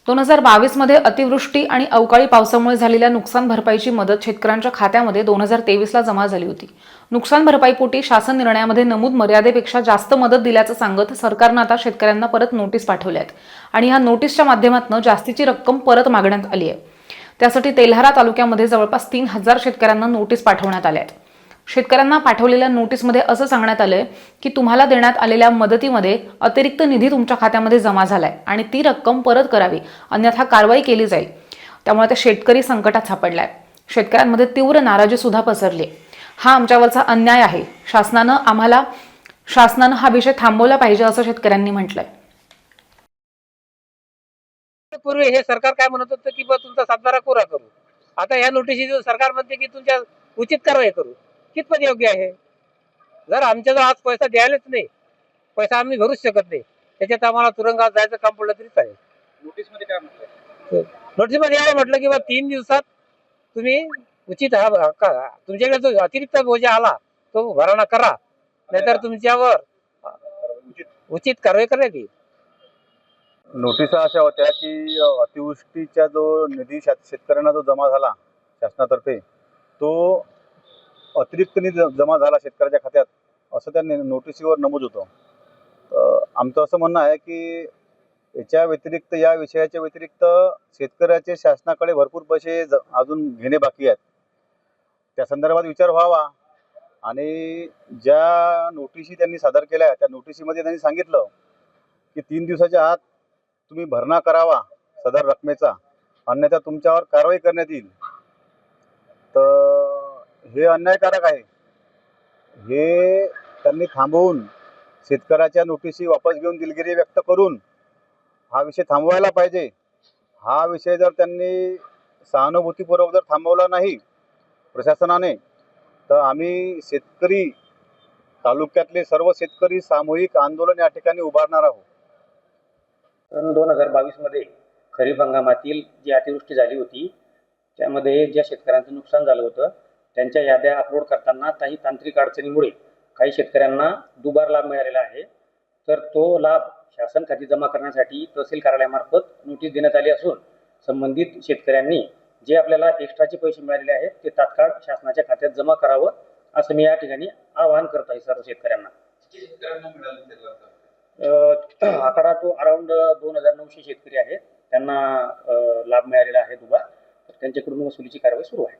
2022 मध्ये अतिवृष्टी आणि अवकाळी पावसामुळे झालेल्या नुकसान भरपाईची मदत शेतकऱ्यांच्या खात्यामध्ये 2023 ला जमा झाली होती। नुकसान भरपाईपोटी शासन निर्णयामध्ये नमूद मर्यादेपेक्षा जास्त मदत दिल्याचं सांगत सरकारनं आता शेतकऱ्यांना परत नोटीस पाठवल्या आहेत आणि ह्या नोटीसच्या माध्यमातून जास्तीची रक्कम परत मागण्यात आली आहे। त्यासाठी तेल्हारा तालुक्यामध्ये जवळपास 3000 शेतकऱ्यांना नोटीस पाठवण्यात आल्या आहेत। शेतकऱ्यांना पाठवलेल्या नोटीसमध्ये असं सांगण्यात आलंय की तुम्हाला देण्यात आलेल्या मदतीमध्ये अतिरिक्त निधी तुमच्या खात्यामध्ये जमा झालाय आणि ती रक्कम परत करावी, अन्यथा कारवाई केली जाईल। त्यामुळे त्या शेतकरी संकटात सापडलाय। शेतकऱ्यांमध्ये तीव्र नाराजी सुद्धा पसरली। हा आमच्यावरचा अन्याय आहे, शासनानं हा विषय थांबवला पाहिजे असं शेतकऱ्यांनी म्हटलंय। पूर्वी हे सरकार काय म्हणत होतं की तुमचा सातबारा कोरा करू, आता या नोटिशीतून सरकार म्हणते की तुमच्या उचित कारवाई करू। कितपत योग्य आहे? जर आमच्याजवळ आज पैसा द्यायलाच नाही, पैसा आम्ही भरूच शकत नाही, त्याच्यात आम्हाला तुरुंगात जायचं काम पडलं तरी चालेल। नोटीसमध्ये काय म्हटलंय? नोटीसमध्ये काय म्हटलं की 3 दिवसात तुम्ही उचित तुमच्याकडे जो अतिरिक्त बोजा आला तो भरणा करा, नाहीतर तुमच्यावर उचित कारवाई करण्यात येईल। नोटिसा अशा होत्या की अतिवृष्टीचा जो निधी शेतकऱ्यांना जो जमा झाला शासनातर्फे, तो अतिरिक्त निधी जमा झाला शेतकऱ्याच्या खात्यात, असं त्या नोटिसीवर नमूद होतं। आमचं असं म्हणणं आहे की याच्या व्यतिरिक्त, या विषयाच्या व्यतिरिक्त शेतकऱ्याचे शासनाकडे भरपूर पैसे अजून घेणे बाकी आहेत। त्या संदर्भात विचार व्हावा आणि ज्या नोटिसी त्यांनी सादर केल्या त्या नोटिसीमध्ये त्यांनी सांगितलं की 3 दिवसाच्या आत तुम्ही भरणा करावा सदर रकमेचा, अन्यथा तुमच्यावर कारवाई करण्यात येईल। तर हे अन्यायकारक आहे। हे त्यांनी थांबवून शेतकऱ्याच्या नोटिसी वापस घेऊन दिलगिरी व्यक्त करून हा विषय थांबवायला पाहिजे। हा विषय जर त्यांनी सहानुभूतीपूर्वक जर थांबवला नाही प्रशासनाने, तर आम्ही शेतकरी, तालुक्यातले सर्व शेतकरी सामूहिक आंदोलन या ठिकाणी उभारणार आहोत। 2022 मध्ये खरीप हंगामातील जी अतिवृष्टी झाली होती त्यामध्ये ज्या शेतकऱ्यांचं नुकसान झालं होतं त्यांच्या याद्या अपलोड करताना काही तांत्रिक अडचणीमुळे काही शेतकऱ्यांना दुबार लाभ मिळालेला आहे। तर तो लाभ शासन खाती जमा करण्यासाठी तहसील कार्यालयामार्फत नोटीस देण्यात आली असून संबंधित शेतकऱ्यांनी जे आपल्याला एक्स्ट्राचे पैसे मिळालेले आहेत ते तात्काळ शासनाच्या खात्यात जमा करावं, असं मी या ठिकाणी आवाहन करत आहे सर्व शेतकऱ्यांना। आकडा तो अराउंड 2900 शेतकरी आहेत, त्यांना लाभ मिळालेला आहे दुबार, तर त्यांच्याकडून वसुलीची कारवाई सुरू आहे।